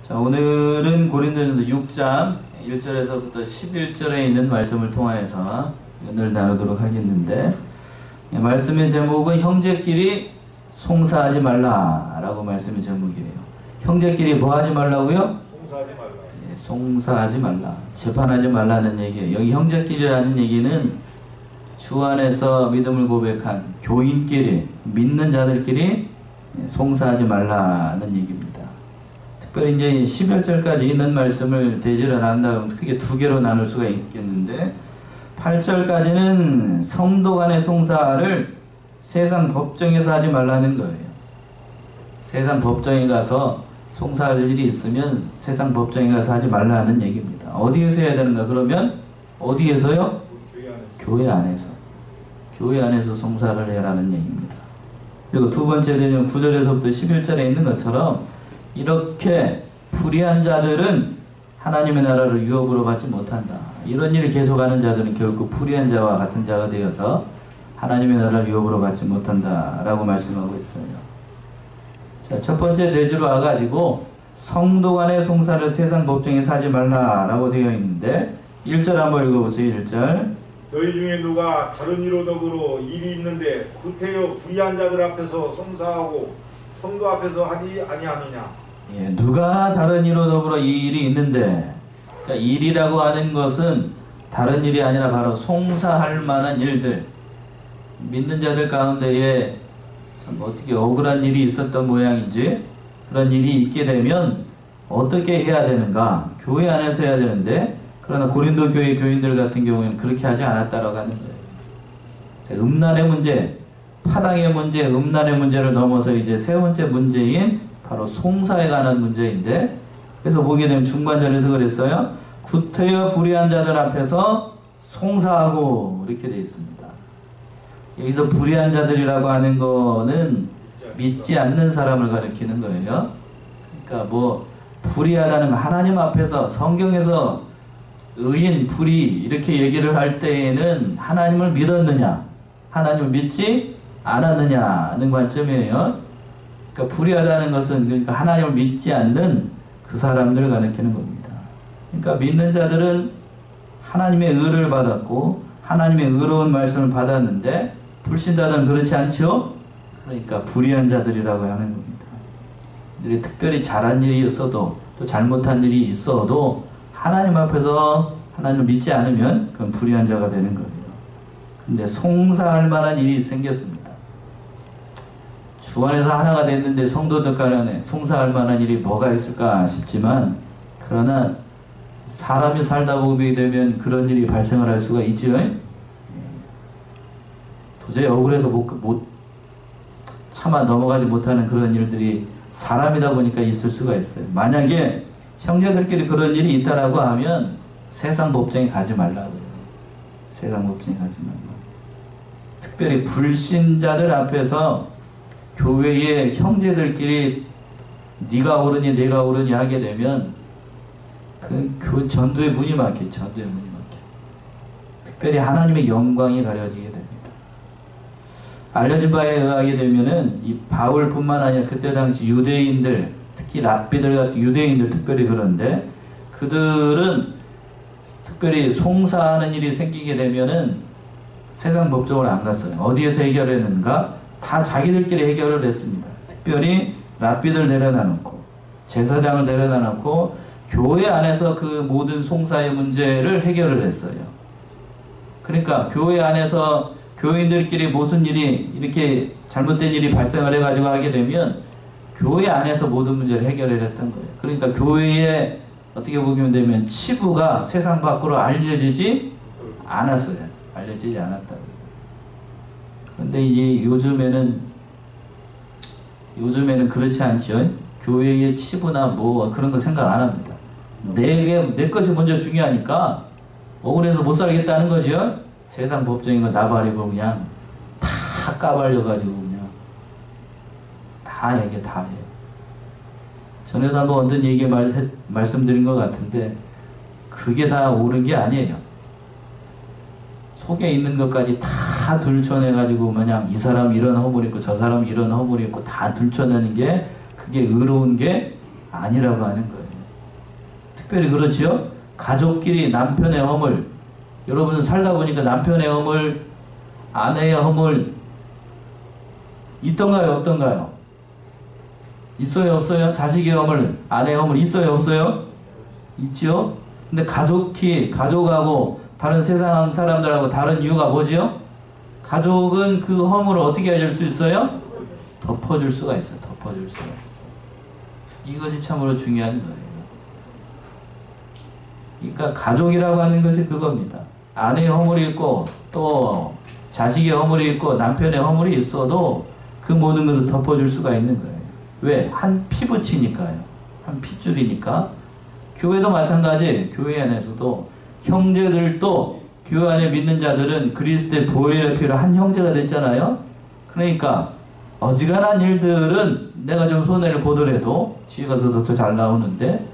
자, 오늘은 고린도전서 6장 1절에서부터 11절에 있는 말씀을 통하여서 오늘 나누도록 하겠는데, 말씀의 제목은 형제끼리 송사하지 말라라고 말씀의 제목이에요. 형제끼리 뭐 하지 말라고요? 송사하지 말라. 네, 송사하지 말라. 재판하지 말라는 얘기예요. 여기 형제끼리라는 얘기는 주 안에서 믿음을 고백한 교인끼리, 믿는 자들끼리 송사하지 말라는 얘기입니다. 특별히 이제 11절까지 있는 말씀을 대지를 한다면 크게 두 개로 나눌 수가 있겠는데, 8절까지는 성도 간의 송사를 세상 법정에서 하지 말라는 거예요. 세상 법정에 가서 송사할 일이 있으면 세상 법정에 가서 하지 말라는 얘기입니다. 어디에서 해야 되는가? 그러면 어디에서요? 교회 안에서. 교회 안에서 송사를 해라는 얘기입니다. 그리고 두 번째 대전 9절에서부터 11절에 있는 것처럼 이렇게 불의한 자들은 하나님의 나라를 유업으로 받지 못한다. 이런 일을 계속하는 자들은 결국 불의한 자와 같은 자가 되어서 하나님의 나라를 유업으로 받지 못한다 라고 말씀하고 있어요. 자, 첫 번째 대지로 와가지고 성도 간의 송사를 세상 법정에서 하지 말라 라고 되어 있는데, 1절 한번 읽어보세요. 1절. 너희 중에 누가 다른 이로 더불어 일이 있는데 구태여 불의한 자들 앞에서 송사하고 성도 앞에서 하지 아니하느냐. 예, 누가 다른 이로 더불어 이 일이 있는데, 그러니까 일이라고 하는 것은 다른 일이 아니라 바로 송사할 만한 일들, 믿는 자들 가운데에 참 어떻게 억울한 일이 있었던 모양인지, 그런 일이 있게 되면 어떻게 해야 되는가? 교회 안에서 해야 되는데, 그러나 고린도 교회 교인들 같은 경우에는 그렇게 하지 않았다라고 하는 거예요. 음란의 문제, 파당의 문제, 음란의 문제를 넘어서 이제 세 번째 문제인 바로 송사에 관한 문제인데, 그래서 보게 되면 중반절에서 그랬어요. 구태여 불의한 자들 앞에서 송사하고 이렇게 되어 있습니다. 여기서 불의한 자들이라고 하는 거는 믿지 않는 사람을 가리키는 거예요. 그러니까 뭐 불의하다는 거, 하나님 앞에서 성경에서 의인, 불의 이렇게 얘기를 할 때에는 하나님을 믿었느냐, 하나님을 믿지 않았느냐는 관점이에요. 그러니까 불의하다는 것은 그러니까 하나님을 믿지 않는 그 사람들을 가리키는 겁니다. 그러니까 믿는 자들은 하나님의 의를 받았고 하나님의 의로운 말씀을 받았는데, 불신자들은 그렇지 않죠? 그러니까 불의한 자들이라고 하는 겁니다. 그들이 특별히 잘한 일이 있어도 또 잘못한 일이 있어도 하나님 앞에서 하나님을 믿지 않으면 그건 불의한 자가 되는 거예요. 근데 송사할 만한 일이 생겼습니다. 주 안에서 하나가 됐는데 성도들 간에 송사할 만한 일이 뭐가 있을까 싶지만, 그러나 사람이 살다 보게 되면 그런 일이 발생을 할 수가 있죠. 도저히 억울해서 못 참아 넘어가지 못하는 그런 일들이 사람이다 보니까 있을 수가 있어요. 만약에 형제들끼리 그런 일이 있다라고 하면 세상 법정에 가지 말라고요. 세상 법정에 가지 말라고. 특별히 불신자들 앞에서 교회의 형제들끼리 네가 옳으니 내가 옳으니 하게 되면 그 전도의 문이 막혀요. 전도의 문이 막혀요. 특별히 하나님의 영광이 가려지게 됩니다. 알려진 바에 의하게 되면은 이 바울뿐만 아니라 그때 당시 유대인들, 특히 랍비들 같은 유대인들 특별히 그런데, 그들은 특별히 송사하는 일이 생기게 되면은 세상 법정을 안 갔어요. 어디에서 해결했는가? 다 자기들끼리 해결을 했습니다. 특별히 랍비들 내려다 놓고 제사장을 내려다 놓고 교회 안에서 그 모든 송사의 문제를 해결을 했어요. 그러니까 교회 안에서 교인들끼리 무슨 일이 이렇게 잘못된 일이 발생을 해가지고 하게 되면 교회 안에서 모든 문제를 해결을 했던 거예요. 그러니까 교회에 어떻게 보면 되면 치부가 세상 밖으로 알려지지 않았어요. 알려지지 않았다고. 그런데 이제 요즘에는 그렇지 않죠. 교회의 치부나 뭐 그런 거 생각 안 합니다. 내 것이 먼저 중요하니까 억울해서 못 살겠다는 거죠. 세상 법정인 거 나발이고 그냥 다 까발려가지고 그냥 다 얘기 다 해요. 전에도 한번 어떤 얘기 말씀드린 것 같은데, 그게 다 옳은 게 아니에요. 속에 있는 것까지 다 들춰내가지고 마냥 이 사람 이런 허물이 있고 저 사람 이런 허물이 있고 다 들춰내는 게 그게 의로운 게 아니라고 하는 거예요. 특별히 그렇지요. 가족끼리 남편의 허물, 여러분 살다 보니까 남편의 허물, 아내의 허물 있던가요, 없던가요? 있어요, 없어요? 자식의 허물, 아내의 허물 있어요, 없어요? 있죠. 근데 가족하고 다른 세상 사람들하고 다른 이유가 뭐지요? 가족은 그 허물을 어떻게 해줄 수 있어요? 덮어줄 수가 있어요. 덮어줄 수가 있어요. 이것이 참으로 중요한 거예요. 그러니까 가족이라고 하는 것이 그겁니다. 아내의 허물이 있고 또 자식의 허물이 있고 남편의 허물이 있어도 그 모든 것을 덮어줄 수가 있는 거예요. 왜? 한 피부치니까요. 한 핏줄이니까. 교회도 마찬가지예요. 교회 안에서도 형제들도 교회 안에 믿는 자들은 그리스도의 보혈의 피로 한 형제가 됐잖아요. 그러니까 어지간한 일들은 내가 좀 손해를 보더라도 뒤에 가서도 더 잘 나오는데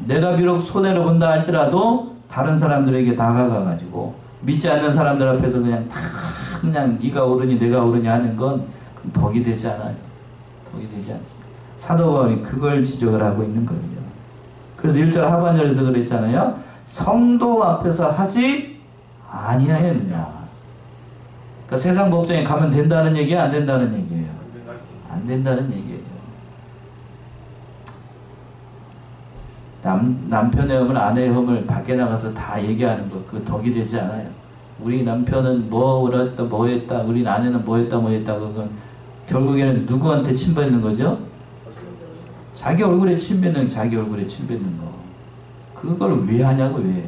내가 비록 손해를 본다 할지라도 다른 사람들에게 다가가가지고 믿지 않는 사람들 앞에서 그냥 네가 옳으니 내가 옳으니 하는 건 덕이 되지 않아요. 덕이 되지 않습니다. 사도 바울이 그걸 지적을 하고 있는 거예요. 그래서 1절 하반절에서 그랬잖아요. 성도 앞에서 하지 아니하였느냐. 그러니까 세상 법정에 가면 된다는 얘기야, 안 된다는 얘기예요? 안 된다는 얘기예요. 남편의 험을, 아내의 험을 밖에 나가서 다 얘기하는 거, 그 덕이 되지 않아요. 우리 남편은 뭐 했다, 뭐 했다, 우리 아내는 뭐 했다, 그건 결국에는 누구한테 침 뱉는 거죠? 자기 얼굴에 침 뱉는, 자기 얼굴에 침 뱉는 거. 그걸 왜 하냐고, 왜.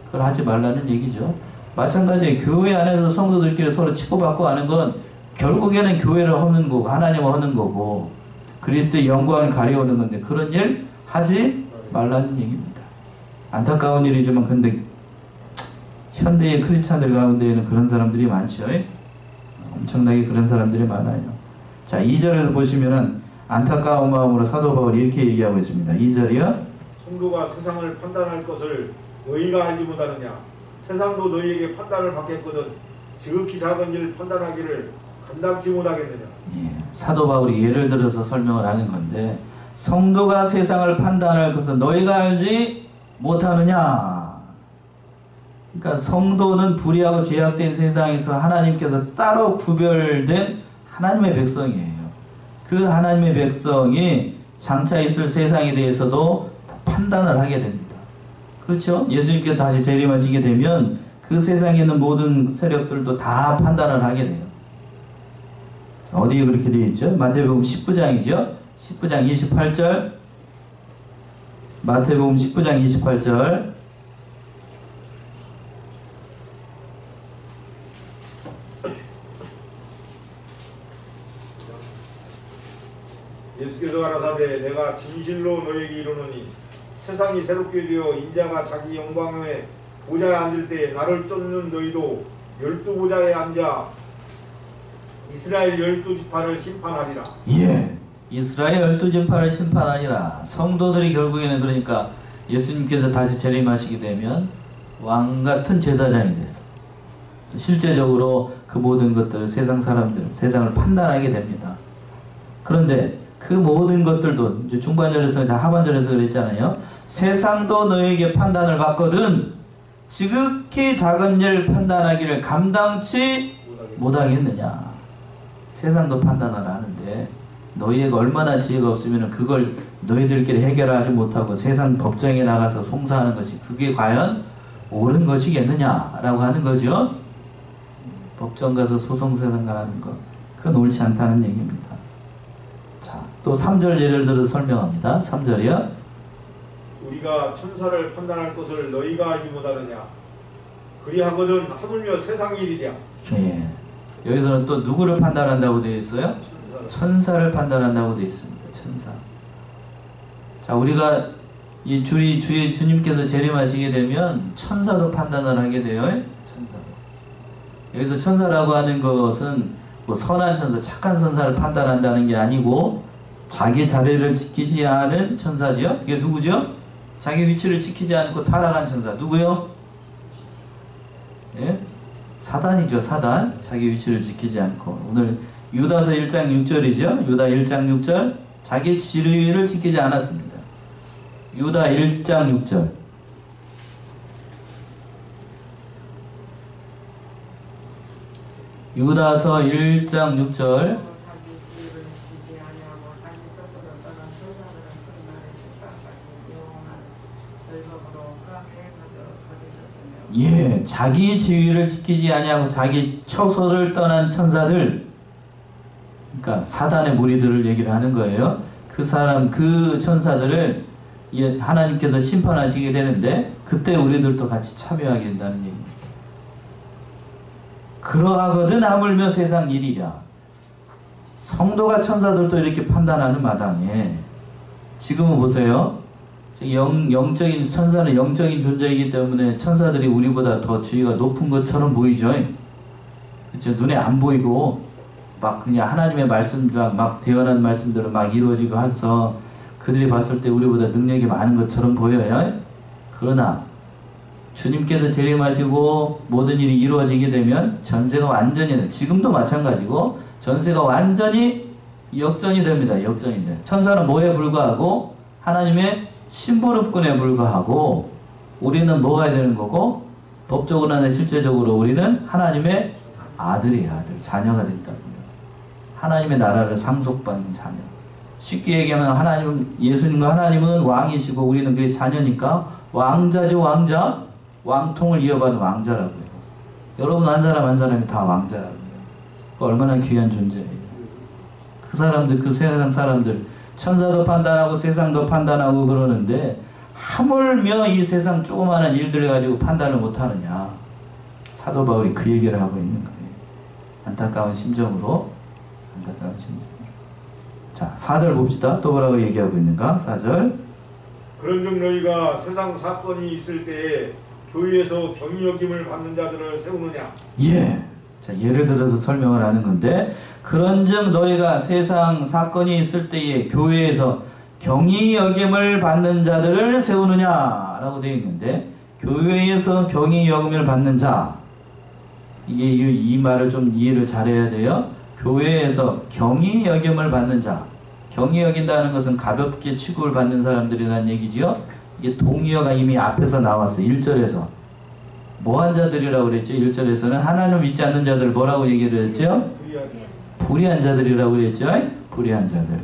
그걸 하지 말라는 얘기죠. 마찬가지에 교회 안에서 성도들끼리 서로 치고받고 하는 건 결국에는 교회를 허는 거고, 하나님을 허는 거고, 그리스도의 영광을 가려오는 건데, 그런 일 하지 말라는 얘기입니다. 안타까운 일이지만, 근데, 현대의 크리스찬들 가운데에는 그런 사람들이 많죠. 엄청나게 그런 사람들이 많아요. 자, 2절에서 보시면은, 안타까운 마음으로 사도 바울이 이렇게 얘기하고 있습니다. 2절이요. 성도가 세상을 판단할 것을 너희가 알지 못하느냐. 세상도 너희에게 판단을 받겠거든 지극히 작은 일 판단하기를 감당치 못하겠느냐. 예, 사도 바울이 예를 들어서 설명을 하는 건데, 성도가 세상을 판단할 것을 너희가 알지 못하느냐. 그러니까 성도는 불의하고 죄악된 세상에서 하나님께서 따로 구별된 하나님의 백성이에요. 그 하나님의 백성이 장차 있을 세상에 대해서도 판단을 하게 됩니다. 그렇죠? 예수님께서 다시 재림하시게 되면 그 세상에 있는 모든 세력들도 다 판단을 하게 돼요. 어디에 그렇게 되어 있죠? 마태복음 19장이죠? 19장 28절. 마태복음 19장 28절. 예수께서 가라사대 내가 진실로 너에게 이르노니 세상이 새롭게 되어 인자가 자기 영광의 보좌에 앉을 때 나를 쫓는 너희도 12보좌에 앉아 이스라엘 12지파를 심판하리라. 예, 이스라엘 12지파를 심판하리라. 성도들이 결국에는 그러니까 예수님께서 다시 재림하시게 되면 왕같은 제사장이 돼서 실제적으로 그 모든 것들을 세상 사람들, 세상을 판단하게 됩니다. 그런데 그 모든 것들도 이제 중반절에서 하반절에서 그랬잖아요. 세상도 너에게 판단을 받거든 지극히 작은 일 판단하기를 감당치 못하겠느냐. 세상도 판단을 하는데 너희가 얼마나 지혜가 없으면 그걸 너희들끼리 해결하지 못하고 세상 법정에 나가서 송사하는 것이 그게 과연 옳은 것이겠느냐라고 하는 거죠. 법정 가서 소송세상가라는 것, 그건 옳지 않다는 얘기입니다. 자, 또 3절 예를 들어서 설명합니다. 3절이요. 우리가 천사를 판단할 것을 너희가 알지 못하느냐. 그리하거든 하물며 세상 일이랴. 예. 여기서는 또 누구를 판단한다고 되어 있어요? 천사를 판단한다고 되어 있습니다. 천사. 자, 우리가 이 주의 주님께서 재림하시게 되면 천사도 판단을 하게 돼요. 천사도. 여기서 천사라고 하는 것은 뭐 선한 천사, 착한 천사를 판단한다는 게 아니고 자기 자리를 지키지 않은 천사죠. 이게 누구죠? 자기 위치를 지키지 않고 타락한 천사. 누구요? 예? 사단이죠. 사단. 자기 위치를 지키지 않고. 오늘 유다서 1장 6절이죠. 유다 1장 6절. 자기 지위를 지키지 않았습니다. 유다 1장 6절. 유다서 1장 6절. 자기 지위를 지키지 아니하고 자기 처소를 떠난 천사들은 그 날의 식사까지 영원한 결박으로 그 앞에 거두셨으며 예, 자기 지위를 지키지 아니하고 자기 처소를 떠난 천사들, 그러니까 사단의 무리들을 얘기를 하는 거예요. 그 사람, 그 천사들을 하나님께서 심판하시게 되는데 그때 우리들도 같이 참여하게 된다는 얘기입니다. 그러하거든 하물며 세상 일이랴. 성도가 천사들도 이렇게 판단하는 마당에 지금은 보세요. 영적인 천사는 영적인 존재이기 때문에 천사들이 우리보다 더 지위가 높은 것처럼 보이죠. 그렇죠? 눈에 안 보이고 막 그냥 하나님의 말씀과 막 대언하는 말씀대로 막 이루어지고 해서 그들이 봤을 때 우리보다 능력이 많은 것처럼 보여요. 그러나 주님께서 재림하시고 모든 일이 이루어지게 되면 전세가 완전히, 지금도 마찬가지고 전세가 완전히 역전이 됩니다. 역전이 돼. 천사는 뭐에 불과하고 하나님의 신부름꾼에 불과하고 우리는 뭐가 되는 거고 법적으로나 실제적으로 우리는 하나님의 아들이에요. 아들, 자녀가 된다고요. 하나님의 나라를 상속받는 자녀. 쉽게 얘기하면 하나님, 예수님과 하나님은 왕이시고 우리는 그의 자녀니까 왕자죠. 왕자. 왕통을 이어받은 왕자라고요. 여러분 한 사람 한 사람이 다 왕자라고요. 그 얼마나 귀한 존재예요. 그 사람들, 그 세상 사람들, 천사도 판단하고 세상도 판단하고 그러는데 하물며 이 세상 조그마한 일들을 가지고 판단을 못하느냐. 사도 바울이 그 얘기를 하고 있는 거예요. 안타까운 심정으로. 안타까운 심정으로. 자, 4절 봅시다. 또 뭐라고 얘기하고 있는가? 4절. 그런즉 너희가 세상 사건이 있을 때에 교회에서 경위 여김을 받는 자들을 세우느냐. 예. 자, 예를 들어서 설명을 하는 건데, 그런즉 너희가 세상 사건이 있을 때에 교회에서 경위 여김을 받는 자들을 세우느냐라고 되어 있는데, 교회에서 경위 여김을 받는 자, 이게 이 말을 좀 이해를 잘해야 돼요. 교회에서 경위 여김을 받는 자, 경위 여긴다는 것은 가볍게 취급을 받는 사람들이라는 얘기지요. 이게 동의어가 이미 앞에서 나왔어. 1절에서 뭐한 자들이라고 그랬죠. 1절에서는 하나님을 믿지 않는 자들 뭐라고 얘기를 했죠? 불의한 자들이라고 그랬죠. 불의한 자들.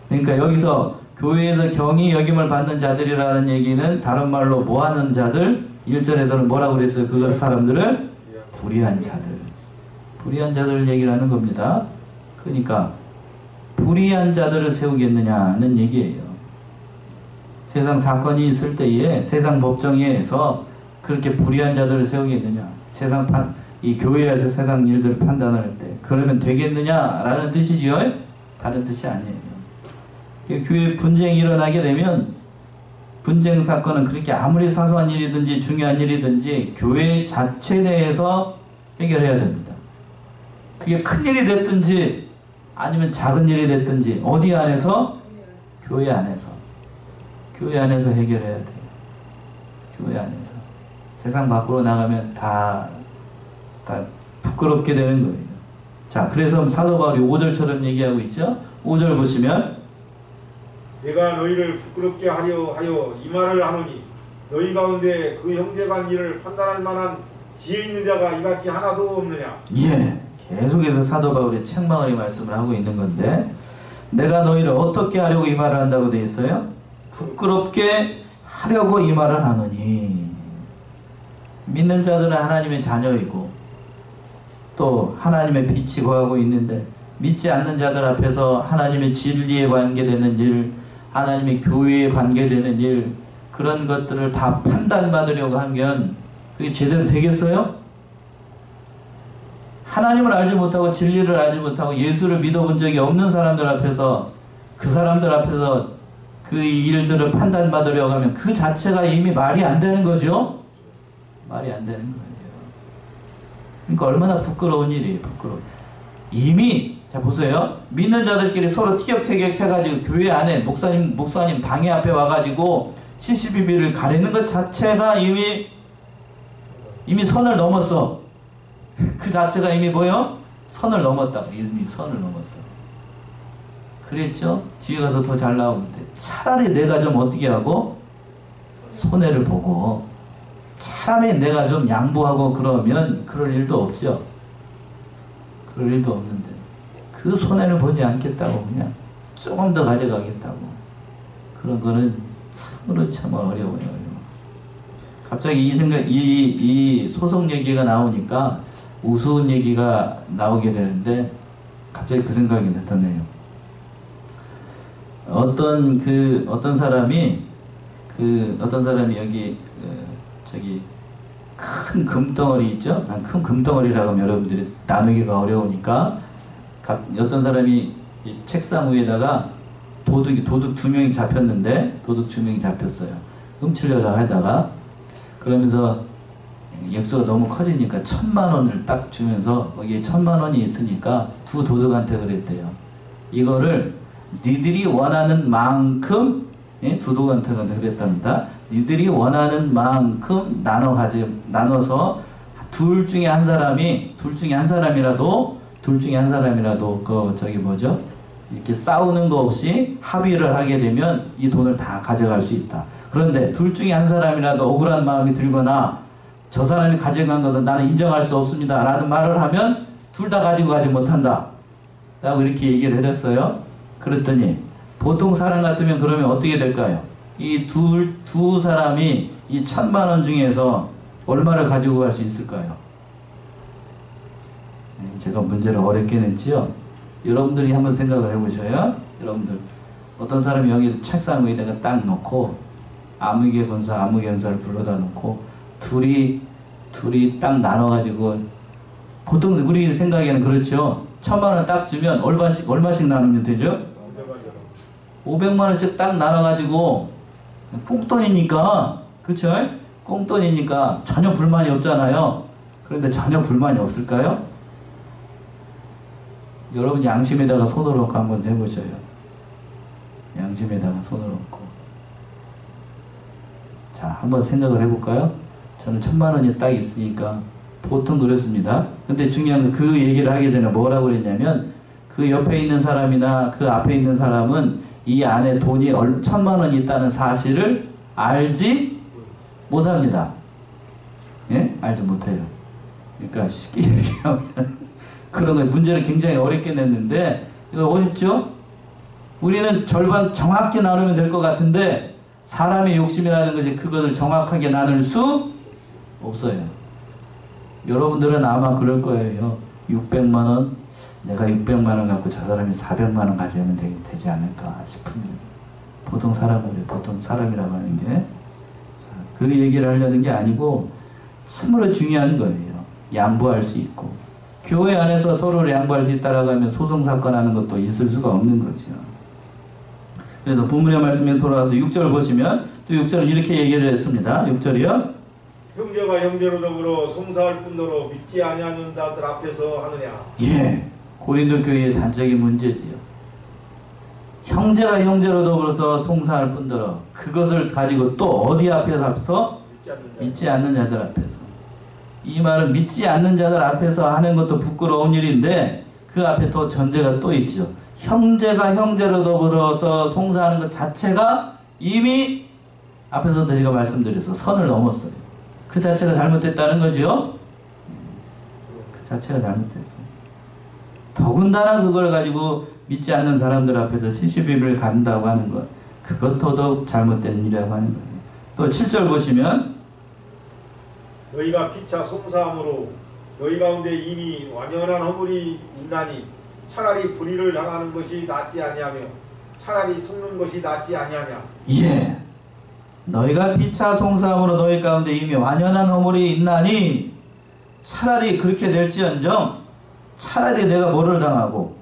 그러니까 여기서 교회에서 경위 여김을 받는 자들이라는 얘기는 다른 말로 뭐하는 자들, 1절에서는 뭐라고 그랬어요? 그 사람들을 불의한 자들, 불의한 자들을 얘기를 하는 겁니다. 그러니까 불의한 자들을 세우겠느냐는 얘기예요. 세상 사건이 있을 때에 세상 법정에서 그렇게 불의한 자들을 세우겠느냐, 이 교회에서 세상 일들을 판단할 때 그러면 되겠느냐라는 뜻이지요. 다른 뜻이 아니에요. 교회 분쟁이 일어나게 되면 분쟁 사건은 그렇게 아무리 사소한 일이든지 중요한 일이든지 교회 자체 내에서 해결해야 됩니다. 그게 큰 일이 됐든지 아니면 작은 일이 됐든지 어디 안에서? 교회 안에서. 교회 안에서 해결해야 돼요. 교회 안에서. 세상 밖으로 나가면 다 부끄럽게 되는 거예요. 자, 그래서 사도 바울이 5절처럼 얘기하고 있죠. 5절 보시면 내가 너희를 부끄럽게 하려 하여 이 말을 하노니 너희 가운데 그 형제간 일을 판단할 만한 지혜 있는 자가 이같이 하나도 없느냐. 예, 계속해서 사도 바울이 책망을 말씀을 하고 있는 건데, 내가 너희를 어떻게 하려고 이 말을 한다고 되어 있어요? 부끄럽게 하려고 이 말을 하노니. 믿는 자들은 하나님의 자녀이고 또 하나님의 빛이 거하고 있는데, 믿지 않는 자들 앞에서 하나님의 진리에 관계되는 일, 하나님의 교회에 관계되는 일, 그런 것들을 다 판단받으려고 하면 그게 제대로 되겠어요? 하나님을 알지 못하고 진리를 알지 못하고 예수를 믿어본 적이 없는 사람들 앞에서, 그 사람들 앞에서 그 일들을 판단받으려고 하면 그 자체가 이미 말이 안 되는 거죠? 말이 안 되는 거예요. 그러니까 얼마나 부끄러운 일이에요. 부끄러워. 이미 자 보세요. 믿는 자들끼리 서로 티격태격 해가지고 교회 안에 목사님 당회 앞에 와가지고 CCBB를 가리는 것 자체가 이미 선을 넘었어. 그 자체가 이미 뭐요? 선을 넘었다. 이미 선을 넘었어. 그랬죠? 뒤에 가서 더 잘 나오는데, 차라리 내가 좀 어떻게 하고 손해를 보고 차라리 내가 좀 양보하고 그러면 그럴 일도 없죠. 그럴 일도 없는데 그 손해를 보지 않겠다고 그냥 조금 더 가져가겠다고. 그런 거는 참으로 어려워요. 갑자기 이 소송 얘기가 나오니까 우스운 얘기가 나오게 되는데 갑자기 그 생각이 드네요. 어떤 사람이 여기 저기 큰 금덩어리 있죠? 큰 금덩어리라고 하면 여러분들이 나누기가 어려우니까 어떤 사람이 이 책상 위에다가 도둑 2명이 잡혔는데 도둑 2명이 잡혔어요. 훔치려고 하다가 그러면서 액수가 너무 커지니까 1,000,000원을 딱 주면서 거기에 1,000,000원이 있으니까 두 도둑한테 그랬대요. 이거를 니들이 원하는 만큼 두 도둑한테 그랬답니다. 니들이 원하는 만큼 나눠서 둘 중에 한 사람이라도 이렇게 싸우는 거 없이 합의를 하게 되면 이 돈을 다 가져갈 수 있다. 그런데 둘 중에 한 사람이라도 억울한 마음이 들거나 저 사람이 가져간 것은 나는 인정할 수 없습니다 라는 말을 하면 둘 다 가지고 가지 못한다 라고 이렇게 얘기를 해줬어요. 그랬더니 보통 사람 같으면 그러면 어떻게 될까요? 이 두 사람이 이 1,000,000원 중에서 얼마를 가지고 갈 수 있을까요? 제가 문제를 어렵게 냈지요. 여러분들이 한번 생각을 해보셔요. 여러분들 어떤 사람이 여기 책상 위에다가 딱 놓고 아무개 권사를 불러다 놓고 둘이 딱 나눠가지고 보통 우리 생각에는 그렇죠. 1,000,000원 딱 주면 얼마씩 나누면 되죠? 500만원씩 딱 나눠가지고 꽁돈이니까 그렇죠? 꽁돈이니까 전혀 불만이 없잖아요. 그런데 전혀 불만이 없을까요? 여러분 양심에다가 손을 얹고 한번 해보셔요. 양심에다가 손을 얹고 자 한번 생각을 해볼까요? 저는 1,000,000원이 딱 있으니까 보통 그렇습니다. 근데 중요한 건 그 얘기를 하기 전에 뭐라고 그랬냐면 그 옆에 있는 사람이나 그 앞에 있는 사람은 이 안에 돈이 1,000,000원이 있다는 사실을 알지 못합니다. 예? 알지 못해요. 그러니까 쉽게 얘기하면 그런 거 문제를 굉장히 어렵게 냈는데 이거 어렵죠? 우리는 절반 정확히 나누면 될 것 같은데 사람의 욕심이라는 것이 그것을 정확하게 나눌 수 없어요. 여러분들은 아마 그럴 거예요. 600만원 내가 600만원 갖고 저 사람이 400만원 가져오면 되지 않을까 싶으면 보통 사람이라고 하는 게 그 얘기를 하려는 게 아니고 참으로 중요한 거예요. 양보할 수 있고 교회 안에서 서로를 양보할 수 있다라고 하면 소송사건 하는 것도 있을 수가 없는 거죠. 그래서 본문의 말씀에 돌아와서 6절 보시면 또 6절은 이렇게 얘기를 했습니다. 6절이요. 형제가 형제로 더불어 송사할 뿐더러 믿지 아니하는 자들 앞에서 하느냐. 예, 고린도 교회의 단적인 문제지요. 형제가 형제로 더불어서 송사할 뿐더러 그것을 가지고 또 어디 앞에서 믿지 않는 자들 앞에서. 이 말은 믿지 않는 자들 앞에서 하는 것도 부끄러운 일인데 그 앞에 또 전제가 또 있죠. 형제가 형제로 더불어서 송사하는 것 자체가 이미 앞에서도 제가 말씀드려서 선을 넘었어요. 그 자체가 잘못됐다는 거죠. 그 자체가 잘못됐어요. 더군다나 그걸 가지고 믿지 않는 사람들 앞에서 시시비비를 갖는다고 하는 것, 그것 더더욱 잘못된 일이라고 하는 거예요. 또 7절 보시면 너희가 피차 송사함으로 너희 가운데 이미 완연한 허물이 있나니 차라리 불의를 당하는 것이 낫지 아니하며 차라리 숨는 것이 낫지 아니하냐. 예, 너희가 피차 송사함으로 너희 가운데 이미 완연한 허물이 있나니 차라리 그렇게 될지언정 차라리 내가 뭐를 당하고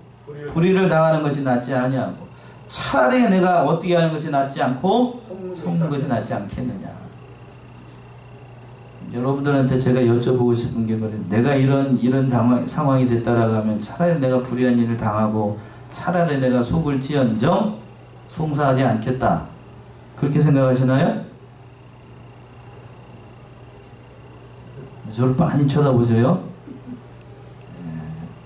불의를 당하는 것이 낫지 아니하고 차라리 내가 어떻게 하는 것이 낫지 않고 속는 것이 낫지 않겠느냐. 여러분들한테 제가 여쭤보고 싶은 게 그래요. 내가 이런 상황이 됐다라고 하면 차라리 내가 불의한 일을 당하고 차라리 내가 속을지언정 송사하지 않겠다. 그렇게 생각하시나요? 저를 많이 쳐다보세요.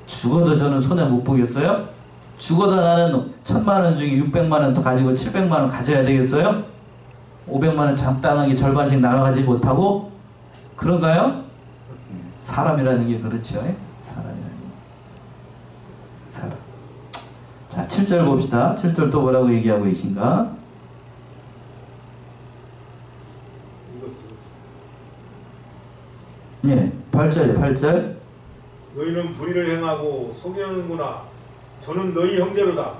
죽어도 저는 손해 못 보겠어요? 죽어도 나는 1,000만원 중에 600만원 더 가지고 700만원 가져야 되겠어요? 500만원 적당하게 절반씩 나눠가지 못하고? 그런가요? 사람이라는 게 그렇죠. 사람이라는 게. 7절 봅시다. 7절 또 뭐라고 얘기하고 계신가? 예, 8절에 8절. 너희는 불의를 행하고 속이는구나. 저는 너희 형제로다.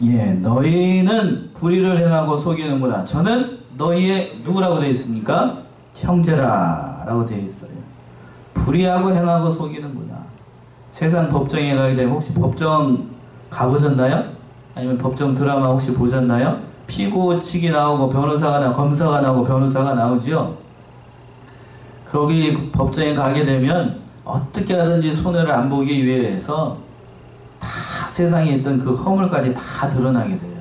예, 너희는 불의를 행하고 속이는구나. 저는 너희의 누구라고 되어 있습니까? 형제라 라고 되어 있어요. 불의하고 행하고 속이는구나. 세상 법정에 가게 되면 혹시 법정 가보셨나요? 아니면 법정 드라마 혹시 보셨나요? 피고 측이 나오고 변호사가 나오고 검사가 나오고 변호사가 나오죠. 거기 법정에 가게 되면 어떻게 하든지 손해를 안 보기 위해서 다 세상에 있던 그 허물까지 다 드러나게 돼요.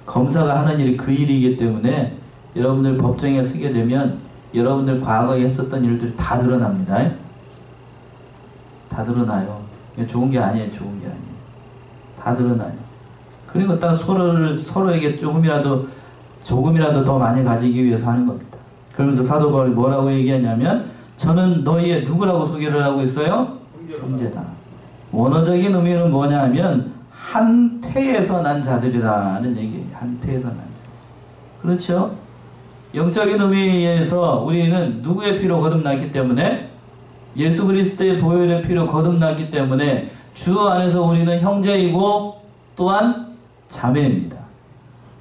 검사가 하는 일이 그 일이기 때문에 여러분들 법정에 서게 되면 여러분들 과거에 했었던 일들이 다 드러납니다. 다 드러나요. 좋은 게 아니에요. 좋은 게 아니에요. 다 드러나요. 그리고 딱 서로에게 조금이라도 더 많이 가지기 위해서 하는 겁니다. 그러면서 사도 바울이 뭐라고 얘기하냐면 저는 너희의 누구라고 소개를 하고 있어요? 형제다. 원어적인 의미는 뭐냐면 한 태에서 난 자들이라는 얘기예요. 한 태에서 난 자들. 그렇죠? 영적인 의미에서 우리는 누구의 피로 거듭났기 때문에 예수 그리스도의 보혈의 피로 거듭났기 때문에 주 안에서 우리는 형제이고 또한 자매입니다.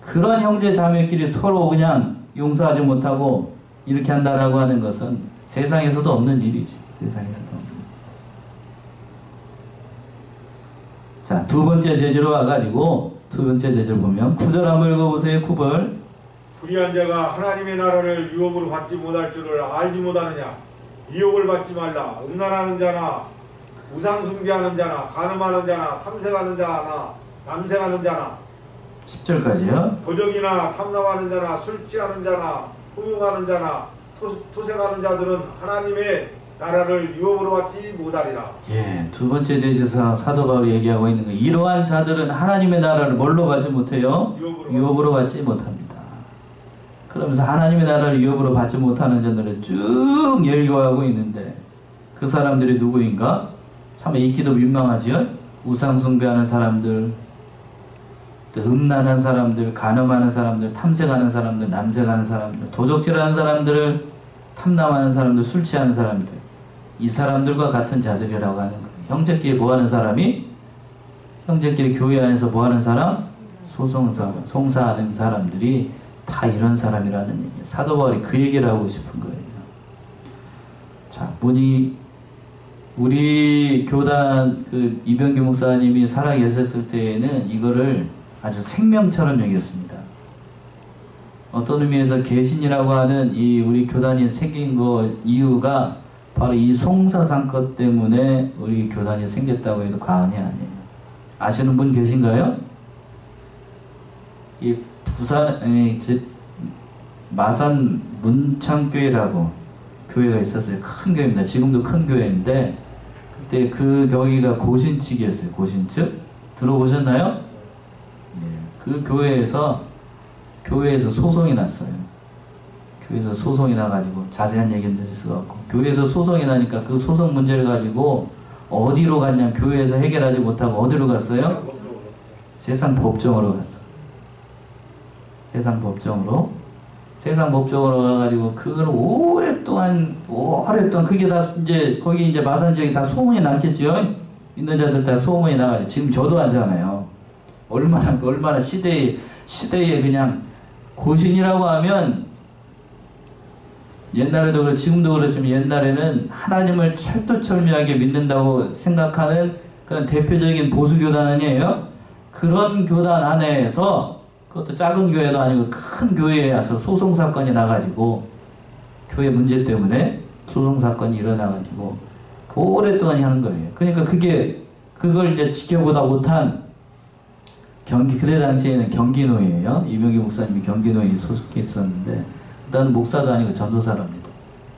그런 형제 자매끼리 서로 그냥 용서하지 못하고 이렇게 한다라고 하는 것은 세상에서도 없는 일이죠. 세상에서도 없는 일. 자, 두 번째 제지로 와가지고 두 번째 제지를 보면 9절 한번 읽어보세요. 9절. 불의한 자가 하나님의 나라를 유업으로 받지 못할 줄을 알지 못하느냐. 미혹을 받지 말라. 음란하는 자나 우상 숭배하는 자나 간음하는 자나 탐색하는 자나 남색하는 자나 10절까지요. 도적이나 탐남하는 자나 술 취하는 자나 흠용하는 자나 토색하는 자들은 하나님의 나라를 유업으로 받지 못하리라. 예, 두 번째 제지에서 사도 바울이 얘기하고 있는 거. 이러한 자들은 하나님의 나라를 뭘로 받지 못해요? 유업으로 받지 못합니다. 그러면서 하나님의 나라를 유업으로 받지 못하는 자들을 쭉 열거하고 있는데 그 사람들이 누구인가? 참 읽기도 민망하지요. 우상 숭배하는 사람들, 또 음란한 사람들, 간음하는 사람들, 탐색하는 사람들, 남색하는 사람들, 도적질하는 사람들을 탐남하는 사람들, 술 취하는 사람들, 이 사람들과 같은 자들이라고 하는 거예요. 형제끼리 뭐하는 사람이? 형제끼리 교회 안에서 뭐하는 사람? 송사하는 사람들이 다 이런 사람이라는 얘기예요. 사도 바울이 그 얘기를 하고 싶은 거예요. 자, 우리 교단 그 이병규 목사님이 살아 계셨을 때에는 이거를 아주 생명처럼 여겼습니다. 어떤 의미에서 개신이라고 하는 이 우리 교단이 생긴 거 이유가 바로 이 송사상것 때문에 우리 교단이 생겼다고 해도 과언이 아니에요. 아시는 분 계신가요? 이 마산 문창교회라고 교회가 있었어요. 큰 교회입니다. 지금도 큰 교회인데 그때 그 교회가 고신측이었어요. 고신측 들어보셨나요? 네. 그 교회에서 소송이 났어요. 교회에서 소송이 나가지고 자세한 얘기는 드릴 수가 없고 교회에서 소송이 나니까 그 소송 문제를 가지고 어디로 갔냐 교회에서 해결하지 못하고 어디로 갔어요? 세상 법정으로 갔어. 세상 법정으로 가가지고 그걸 오랫동안 그게 다 이제 거기 이제 마산 지역이 다 소문이 났겠죠. 있는 자들 다 소문이 나가지고 지금 저도 하잖아요. 얼마나 시대에 그냥 고신이라고 하면 옛날에도 그렇고 지금도 그렇지만 옛날에는 하나님을 철두철미하게 믿는다고 생각하는 그런 대표적인 보수교단 아니에요? 그런 교단 안에서 그것도 작은 교회도 아니고 큰 교회에 와서 소송사건이 나가지고 교회 문제 때문에 소송사건이 일어나가지고 오랫동안 하는 거예요. 그러니까 그걸 이제 지켜보다 못한 그때 당시에는 경기노예요. 이병규 목사님이 경기노예에 소속해 있었는데 나는 목사도 아니고 전도사랍니다.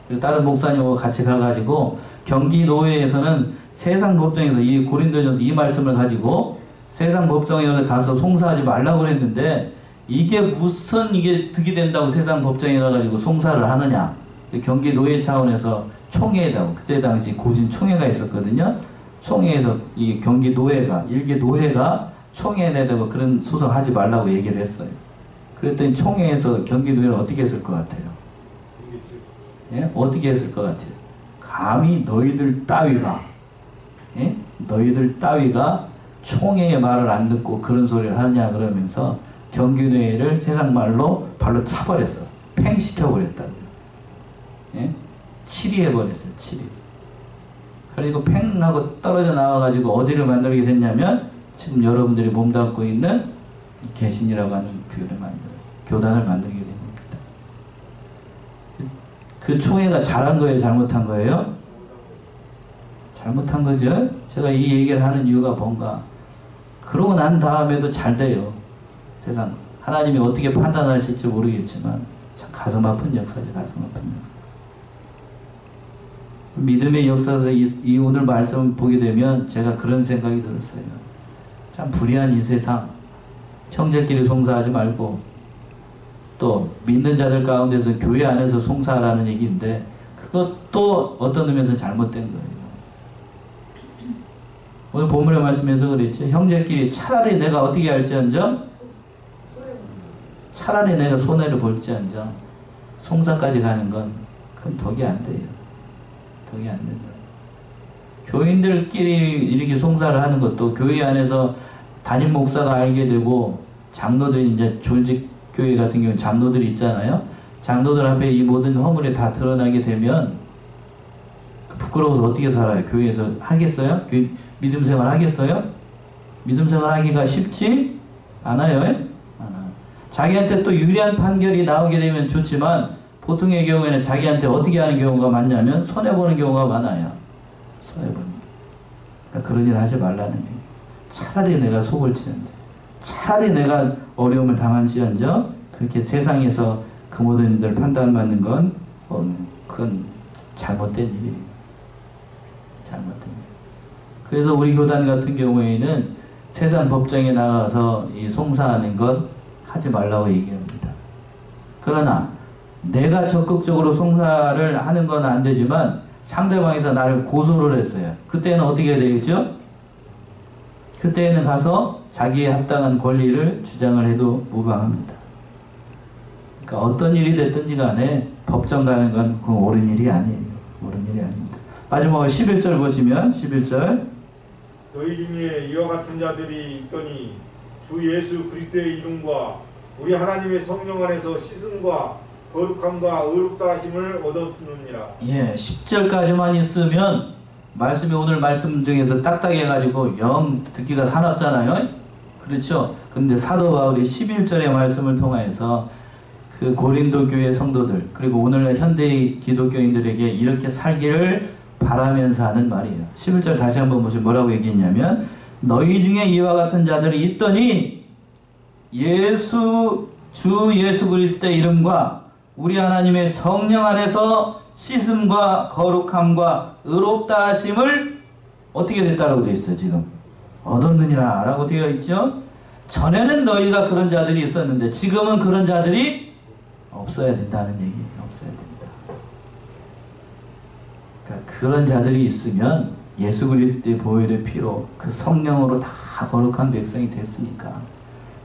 그리고 다른 목사님하고 같이 가가지고 경기노예에서는 세상 법정에서 이 고린도전서 이 말씀을 가지고 세상 법정에 가서 송사하지 말라고 그랬는데 이게 무슨 이게 득이 된다고 세상 법정에 가가지고 송사를 하느냐. 경기노예 차원에서 총회라고 그때 당시 고진 총회가 있었거든요. 총회에서 이 경기 노회가 일개 노회가 총회에 내다가 그런 소송하지 말라고 얘기를 했어요. 그랬더니 총회에서 경기 노회는 어떻게 했을 것 같아요? 예? 어떻게 했을 것 같아요? 감히 너희들 따위가 예? 너희들 따위가 총회의 말을 안 듣고 그런 소리를 하느냐 그러면서 경기노회를 세상 말로 발로 차버렸어. 팽시켜버렸다고요. 예? 치리해버렸어요. 치리. 그리고 팽 하고 떨어져 나와가지고 어디를 만들게 됐냐면 지금 여러분들이 몸담고 있는 개신이라고 하는 교회를 만들었어요. 교단을 만들게 된 겁니다. 그 총회가 잘한 거예요? 잘못한 거예요? 잘못한 거죠. 제가 이 얘기를 하는 이유가 뭔가 그러고 난 다음에도 잘 돼요. 세상 하나님이 어떻게 판단하실지 모르겠지만 참 가슴 아픈 역사죠. 가슴 아픈 역사. 믿음의 역사에서 이 오늘 말씀을 보게 되면 제가 그런 생각이 들었어요. 참 불의한 이 세상, 형제끼리 송사하지 말고 또 믿는 자들 가운데서 교회 안에서 송사하라는 얘기인데 그것도 어떤 의미에서 잘못된 거예요. 오늘 본문의 말씀에서 그랬죠. 형제끼리 차라리 내가 어떻게 할지언정 차라리 내가 손해를 볼지언정 송사까지 가는 건 그건 덕이 안 돼요. 덕이 안 된다. 교인들끼리 이렇게 송사를 하는 것도 교회 안에서 담임 목사가 알게 되고 장로들이 이제 조직 교회 같은 경우는 장로들이 있잖아요. 장로들 앞에 이 모든 허물이 다 드러나게 되면 부끄러워서 어떻게 살아요? 교회에서 하겠어요? 믿음 생활 하겠어요? 믿음 생활 하기가 쉽지 않아요. 않아요. 자기한테 또 유리한 판결이 나오게 되면 좋지만 보통의 경우에는 자기한테 어떻게 하는 경우가 많냐면 손해보는 경우가 많아요. 손해보는. 그러니까 그런 일 하지 말라는 얘기예요. 차라리 내가 속을지언정 차라리 내가 어려움을 당할지언정 그렇게 세상에서 그 모든 일들 판단받는 건 그건 잘못된 일이에요. 잘못된 일. 그래서 우리 교단 같은 경우에는 세상 법정에 나가서 이 송사하는 것 하지 말라고 얘기합니다. 그러나 내가 적극적으로 송사를 하는 건 안 되지만 상대방에서 나를 고소를 했어요. 그때는 어떻게 되겠죠? 그때는 가서 자기의 합당한 권리를 주장을 해도 무방합니다. 그러니까 어떤 일이 됐든지 간에 법정 가는 건 그건 옳은 일이 아니에요. 옳은 일이 아닙니다. 마지막으로 11절 보시면 11절 너희 중에 이와 같은 자들이 있더니 주 예수 그리스도의 이름과 우리 하나님의 성령 안에서 씻음과 거룩함과 의롭다 하심을 얻었느니라. 예, 10절까지만 있으면 말씀이 오늘 말씀 중에서 딱딱해가지고 영 듣기가 사납잖아요. 그렇죠? 근데 사도 바울이 11절의 말씀을 통해서 그 고린도 교회 성도들 그리고 오늘날 현대의 기독교인들에게 이렇게 살기를 바라면서 하는 말이에요. 11절 다시 한번 보시면 뭐라고 얘기했냐면 너희 중에 이와 같은 자들이 있더니 주 예수 그리스도의 이름과 우리 하나님의 성령 안에서 씻음과 거룩함과 의롭다 하심을 어떻게 됐다라고 되어 있어요. 지금 얻었느니라 라고 되어 있죠. 전에는 너희가 그런 자들이 있었는데 지금은 그런 자들이 없어야 된다는 얘기예요. 없어야 된다. 그러니까 그런 자들이 있으면 예수 그리스도의 보혈의 피로 그 성령으로 다 거룩한 백성이 됐으니까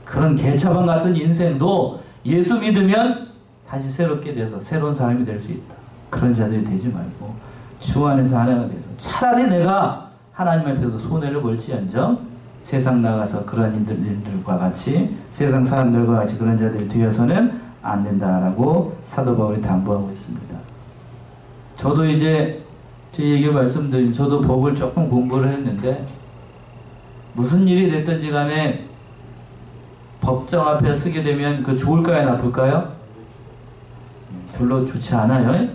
그런 개차반 같은 인생도 예수 믿으면 다시 새롭게 돼서 새로운 사람이 될 수 있다. 그런 자들이 되지 말고 주 안에서 하나가 돼서 차라리 내가 하나님 앞에서 손해를 볼지언정 세상 나가서 그런 인들과 같이 세상 사람들과 같이 그런 자들이 되어서는 안 된다라고 사도 바울이 당부하고 있습니다. 저도 이제 제 얘기 말씀드린 저도 법을 조금 공부를 했는데 무슨 일이 됐든지 간에 법정 앞에 쓰게 되면 그 좋을까요 나쁠까요? 별로 좋지 않아요.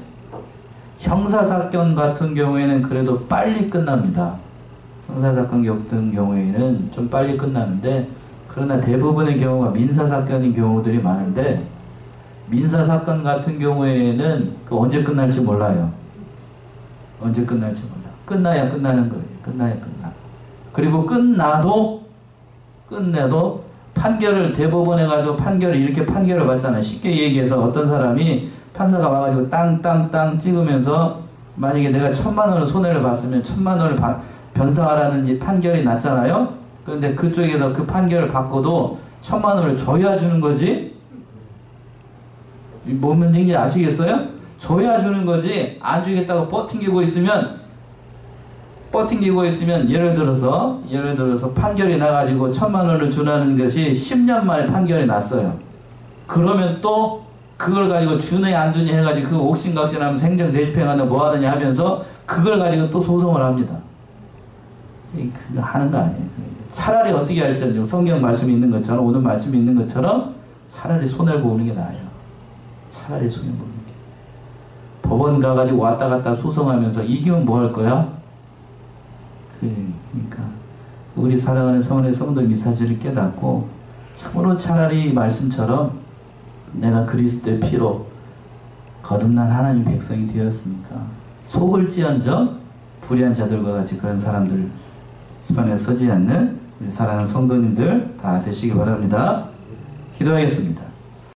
형사사건 같은 경우에는 그래도 빨리 끝납니다. 형사사건 같은 경우에는 좀 빨리 끝나는데 그러나 대부분의 경우가 민사사건인 경우들이 많은데 민사사건 같은 경우에는 그 언제 끝날지 몰라요. 언제 끝날지 몰라. 끝나야 끝나는 거예요. 끝나야 끝나. 그리고 끝내도 판결을 대법원에 가지고 판결을 이렇게 판결을 받잖아요. 쉽게 얘기해서 어떤 사람이 판사가 와가지고 땅 찍으면서 만약에 내가 1,000만 원을 손해를 봤으면 1,000만 원을 변상하라는 이 판결이 났잖아요. 그런데 그쪽에서 그 판결을 받고도 1,000만 원을 줘야 주는 거지. 뭔 말인지 아시겠어요? 줘야 주는 거지. 안 주겠다고 버팅기고 있으면 예를 들어서 판결이 나가지고 1,000만 원을 주라는 것이 10년 만에 판결이 났어요. 그러면 또 그걸 가지고 주네 안 주니 해가지고 그 옥신각신하면서 행정 대집행하는 뭐 하느냐 하면서 그걸 가지고 또 소송을 합니다. 그거 하는 거 아니에요. 차라리 어떻게 할지 성경 말씀이 있는 것처럼, 오늘 말씀이 있는 것처럼 차라리 손해를 보는 게 나아요. 차라리 손해를 보는 게. 법원 가가지고 왔다 갔다 소송하면서 이기면 뭐 할 거야? 그러니까 우리 사랑하는 성원의 성도님 이 사실을 깨닫고 참으로 차라리 이 말씀처럼 내가 그리스도의 피로 거듭난 하나님 백성이 되었으니까 속을지언정 불의한 자들과 같이 그런 사람들 수반에 서지 않는 우리 사랑하는 성도님들 다 되시기 바랍니다. 기도하겠습니다.